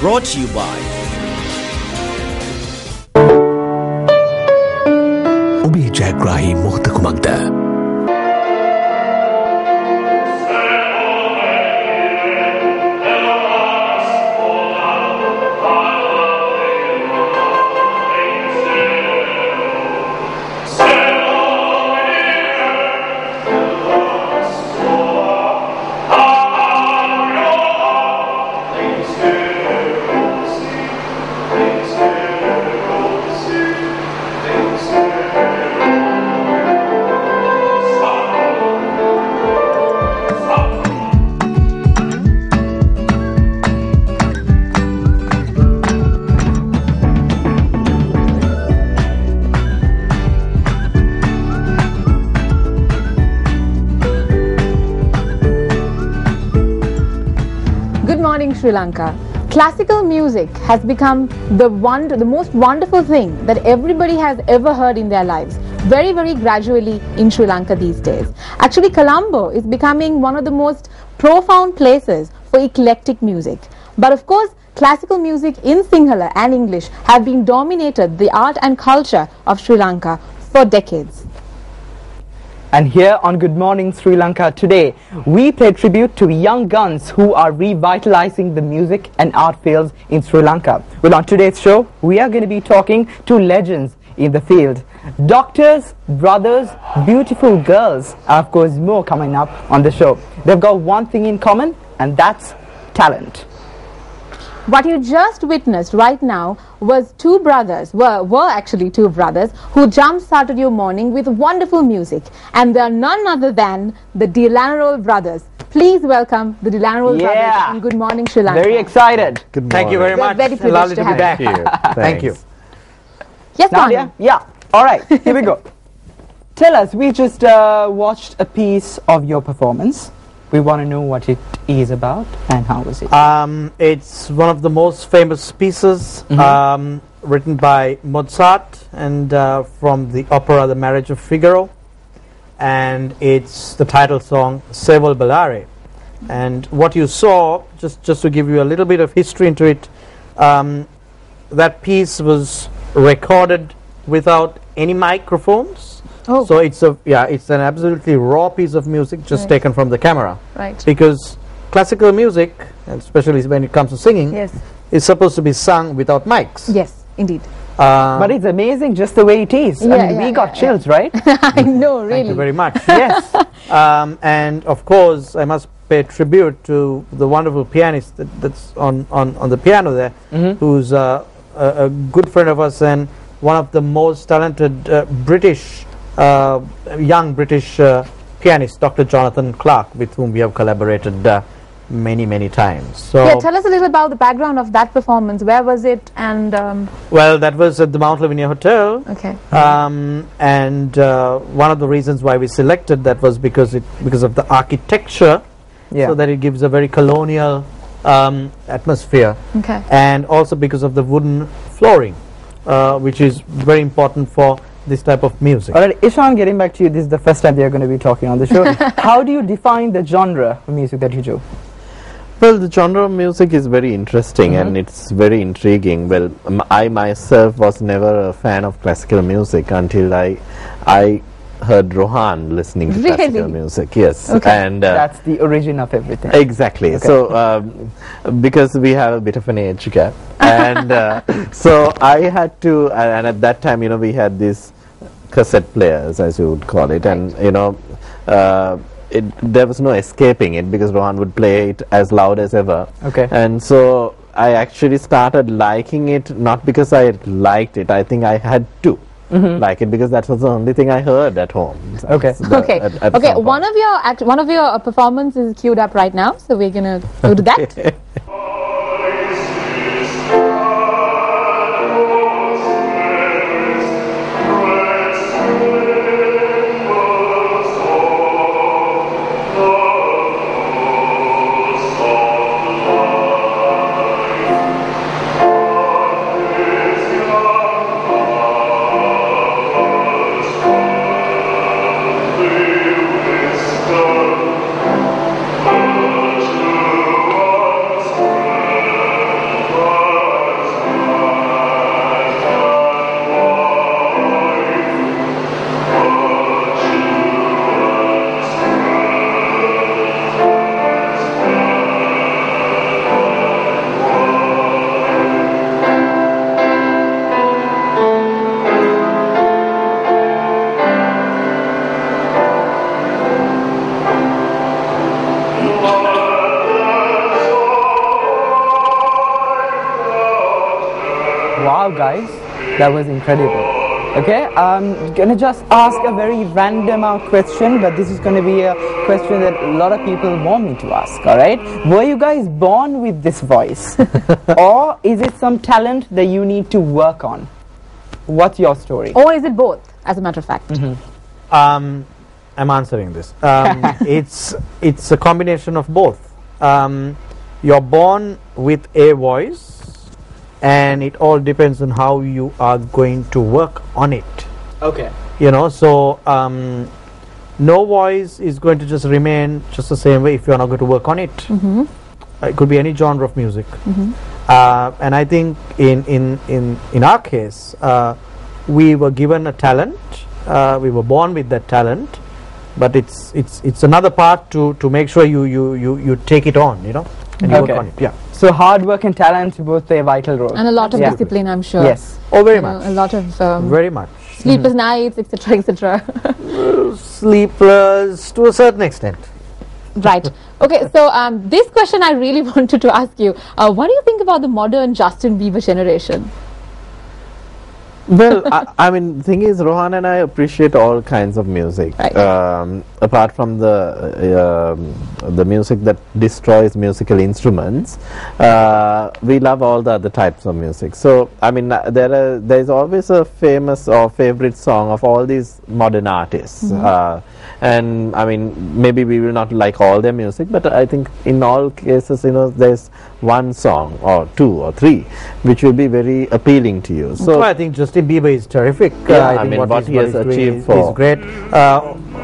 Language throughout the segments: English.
Brought to you by ඔබේ ජයග්‍රාහී මොහොත කුමක්ද? Sri Lanka. Classical music has become the most wonderful thing that everybody has ever heard in their lives, very, very gradually in Sri Lanka these days. Actually, Colombo is becoming one of the most profound places for eclectic music. But of course, classical music in Sinhala and English have been dominated the art and culture of Sri Lanka for decades. And here on Good Morning Sri Lanka today, we pay tribute to young guns who are revitalizing the music and art fields in Sri Lanka. Well, on today's show, we are going to be talking to legends in the field. Doctors, brothers, beautiful girls, and of course more coming up on the show. They've got one thing in common, and that's talent. What you just witnessed right now was two brothers, were actually two brothers, who jump-started your morning with wonderful music. And they are none other than the Dilanarol brothers. Please welcome the Dilanarol brothers on Good Morning Sri Lanka. Very excited. Good morning. Thank you very much. Very privileged to have back. Thank you. Thank you. Yes, Nadia? Manu. Yeah. All right. Here we go. Tell us, we just watched a piece of your performance. We want to know what it is about and how was it? It's one of the most famous pieces written by Mozart and from the opera The Marriage of Figaro, and it's the title song Se Vuol Ballare. And what you saw, just to give you a little bit of history into it, that piece was recorded without any microphones. Oh. So it's an absolutely raw piece of music just taken from the camera. Right. Because classical music, and especially when it comes to singing, is supposed to be sung without mics. Yes, indeed. But it's amazing just the way it is. I mean, we got chills, right? I know, really. Thank you very much. Yes. And of course, I must pay tribute to the wonderful pianist that's on the piano there, who's a good friend of us and one of the most talented young British pianist, Dr. Jonathan Clark, with whom we have collaborated many times. So tell us a little about the background of that performance. Where was it? And well, that was at the Mount Lavinia Hotel. Okay. And one of the reasons why we selected that was because of the architecture, so that it gives a very colonial atmosphere. Okay. And also because of the wooden flooring, which is very important for this type of music. All right, Ishan, getting back to you, this is the first time we are going to be talking on the show. How do you define the genre of music that you do? Well, the genre of music is very interesting and it's very intriguing. Well, I myself was never a fan of classical music until I heard Rohan listening to classical music. Yes. Okay. And that's the origin of everything. Exactly. Okay. So because we have a bit of an age gap, and so I had to, and at that time, we had these cassette players, as you would call it, and there was no escaping it because Rohan would play it as loud as ever. Okay. And so I actually started liking it, not because I liked it. I think I had to like it because that was the only thing I heard at home. Okay. Okay. One of your performances is queued up right now, so we're gonna go to that. Wow, guys, that was incredible. Okay, I'm gonna just ask a very random out question, but this is gonna be a question that a lot of people want me to ask. All right, were you guys born with this voice, or is it some talent that you need to work on? What's your story? Or is it both, as a matter of fact? I'm answering this. It's a combination of both. You're born with a voice, and it all depends on how you are going to work on it. Okay. You know, so no voice is going to just remain just the same way if you're not going to work on it. It could be any genre of music. And I think in our case, we were given a talent. We were born with that talent, but it's another part to make sure you take it on, you know, and you work on it. Yeah. So hard work and talent both play a vital role. And a lot of discipline, I'm sure. Yes. Oh, very You know, much. a lot of Very much. sleepless nights, etc., etc. Sleepless to a certain extent. Right. Okay, so this question I really wanted to ask you. What do you think about the modern Justin Bieber generation? Well, I mean, the thing is, Rohan and I appreciate all kinds of music. Right. Apart from the music that destroys musical instruments, we love all the other types of music. So, I mean, there is always a famous or favorite song of all these modern artists. And I mean, maybe we will not like all their music, but I think in all cases, you know, there's one song or two or three which will be very appealing to you. So I think Justin Bieber is terrific. Yeah, I think what he has doing achieved is great.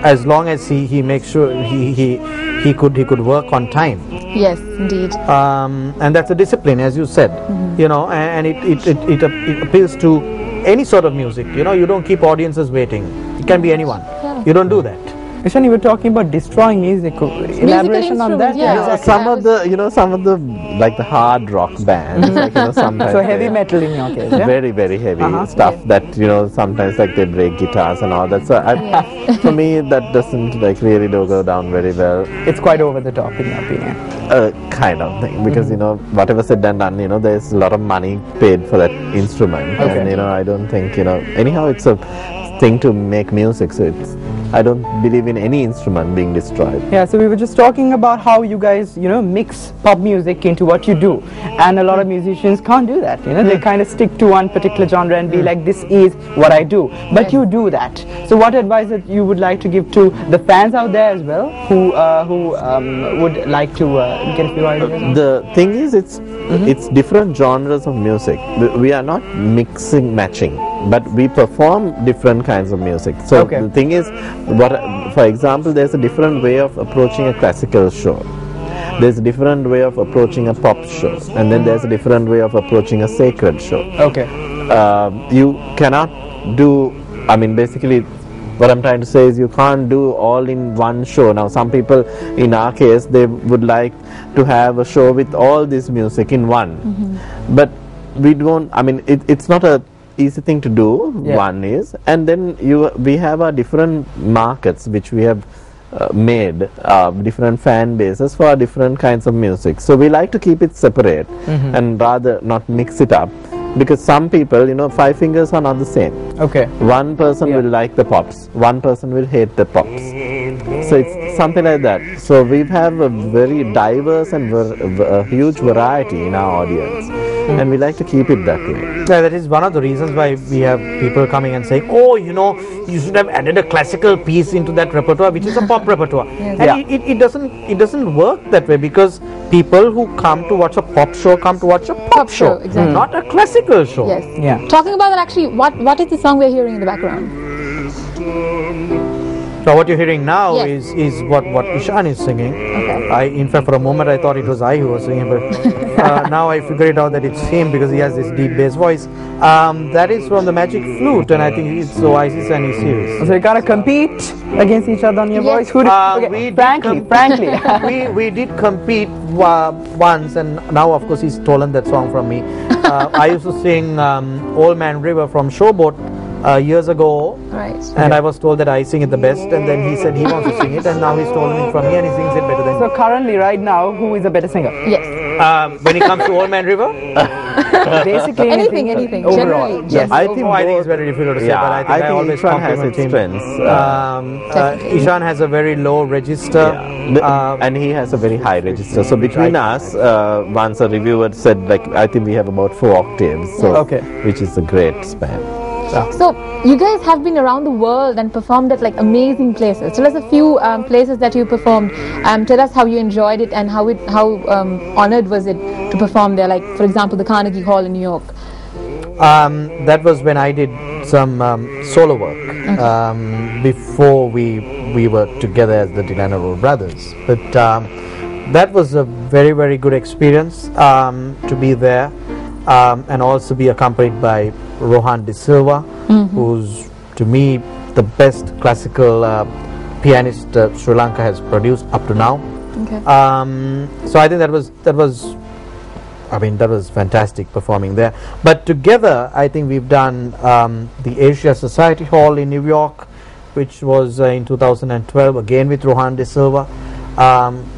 As long as he makes sure he could work on time. Yes, indeed. And that's a discipline, as you said. You know, and it appeals to any sort of music. You know, you don't keep audiences waiting. It can be anyone. Yeah. You don't do that. Ishan, you were talking about destroying music. Elaboration on that? instruments, yeah. So Exactly. some of the like the hard rock bands, like, you know, sometimes So heavy they- metal in your case, yeah? very heavy stuff Yes. that, you know, sometimes like they break guitars and all that. So for me, that doesn't like really go down very well. It's quite over the top in your opinion. Kind of thing, because you know, whatever said and done, you know, there's a lot of money paid for that instrument. Okay. And you know, I don't think, you know, anyhow it's a thing to make music, so I don't believe in any instrument being destroyed. Yeah, so we were just talking about how you guys, you know, mix pop music into what you do, and a lot of musicians can't do that. You know, they kind of stick to one particular genre and be like, this is what I do. But you do that. So what advice that you would like to give to the fans out there as well, who would like to get a few ideas? The thing is, it's different genres of music. We are not mixing, matching, but we perform different kinds of music. So Okay. the thing is, for example, there's a different way of approaching a classical show. There's a different way of approaching a pop show, and then there's a different way of approaching a sacred show. Okay. You cannot do, I mean, basically what I'm trying to say is you can't do all in one show. Now some people, in our case, they would like to have a show with all this music in one, but we don't, I mean, it's not a easy thing to do. Yeah. One is, and then we have our different markets which we have made, different fan bases for different kinds of music. So we like to keep it separate and rather not mix it up, because some people, you know, five fingers are not the same. Okay. One person Yeah. will like the pops, one person will hate the pops. So it's something like that. So we have a very diverse and a huge variety in our audience, and we like to keep it that way. Yeah, that is one of the reasons why we have people coming and saying, oh, you know, you should have added a classical piece into that repertoire, which is a pop repertoire. And Yeah. it doesn't work that way, because people who come to watch a pop show come to watch a pop show, exactly. not a classical show. Yes. Yeah. Talking about that, actually, what is the song we're hearing in the background? So what you're hearing now Yes. is what Ishan is singing. Okay. In fact, for a moment I thought it was I who was singing, but now I figure it out that it's him, because he has this deep bass voice. That is from the Magic Flute, and I think it's Oasis and his series. So you gotta compete against each other on your Yes. voice. Who We frankly, did we did compete once, and now of course he's stolen that song from me. I used to sing Old Man River from Showboat years ago, Right. and I was told that I sing it the best, and then he said he wants to sing it, and now he's stolen it from me and he sings it better than me. So currently, right now, who is a better singer? Yes. When it comes to Old Man River, Basically anything, overall. generally. Yes. I think I think it's both- very difficult to say, yeah, but I think I always Ishan has compliment its him. strengths. Definitely. Ishan has a very low register. And he has a very high register. So between us, once a reviewer said, like, I think we have about 4 octaves. So Okay. which is a great span. So you guys have been around the world and performed at like amazing places. Tell us a few places that you performed. Tell us how you enjoyed it and how honored was it to perform there. Like for example, the Carnegie Hall in New York. That was when I did some solo work before we were together as the Delano Brothers. But that was a very, very good experience to be there and also be accompanied by Rohan De Silva, who's to me the best classical pianist Sri Lanka has produced up to now. Okay. So I think that was fantastic performing there. But together, I think we've done the Asia Society Hall in New York, which was in 2012, again with Rohan De Silva,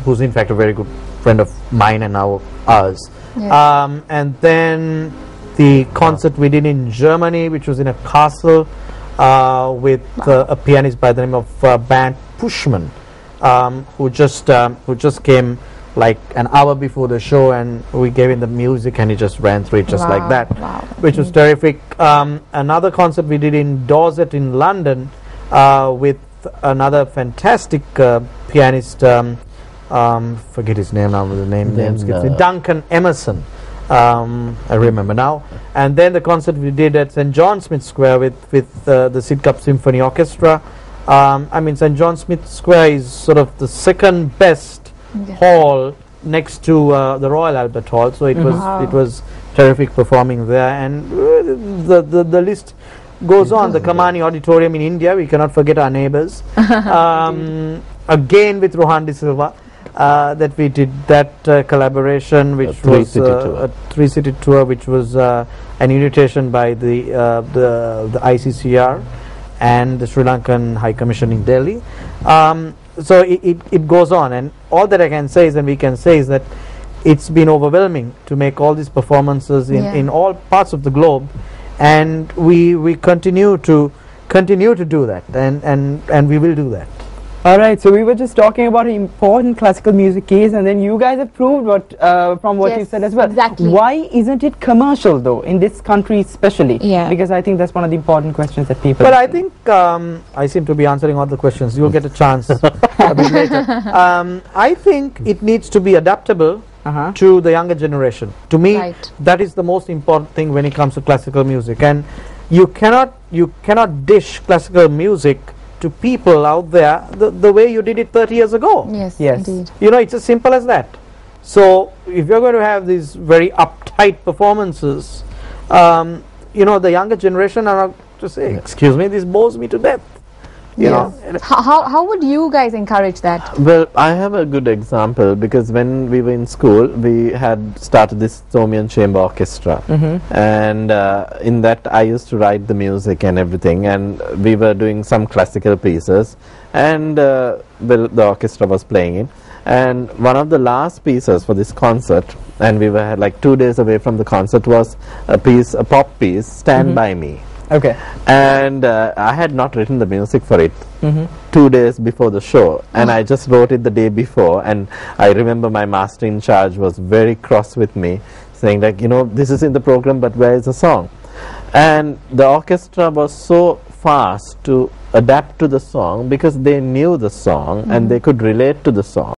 who's in fact a very good friend of mine and ours. Yeah. And then the concert we did in Germany, which was in a castle with a pianist by the name of Bernd Puschmann, who just came like an hour before the show, and we gave him the music and he just ran through it just like that, which was terrific. Another concert we did in Dorset in London with another fantastic pianist, forget his name now, the name skips me. Duncan Emerson, I remember now. And then the concert we did at St. John Smith Square with the Sidcup Symphony Orchestra. I mean, St. John Smith Square is sort of the second best hall next to the Royal Albert Hall, so it was terrific performing there, and the list goes on. The Kamani Auditorium in India, we cannot forget our neighbors. Again with Rohan De Silva, that we did that collaboration, which was a 3-city tour, which was an invitation by the ICCR and the Sri Lankan High Commission in Delhi. So it goes on, and all that I can say is, and we can say, is that it's been overwhelming to make all these performances in all parts of the globe, and we continue to do that, and we will do that. Alright, so we were just talking about an important classical music case, and then you guys have proved from what you said as well. Exactly. Why isn't it commercial though, in this country especially? Yeah. Because I think that's one of the important questions that people... But I think I seem to be answering all the questions. You'll get a chance a bit later. I think it needs to be adaptable to the younger generation. To me, that is the most important thing when it comes to classical music. And you cannot dish classical music to people out there the way you did it 30 years ago. Yes, Yes. indeed. You know, it's as simple as that. So if you're going to have these very uptight performances, you know, the younger generation are not to say, excuse me, this bores me to death. You know. How would you guys encourage that? Well, I have a good example, because when we were in school, we had started this Somian Chamber Orchestra, and in that I used to write the music and everything, and we were doing some classical pieces, and well, the orchestra was playing it, and one of the last pieces for this concert, and we were like 2 days away from the concert, was a pop piece, Stand By Me. Okay. And I had not written the music for it 2 days before the show, and I just wrote it the day before, and I remember my master in charge was very cross with me, saying like, you know, this is in the program, but where is the song? And the orchestra was so fast to adapt to the song, because they knew the song and they could relate to the song.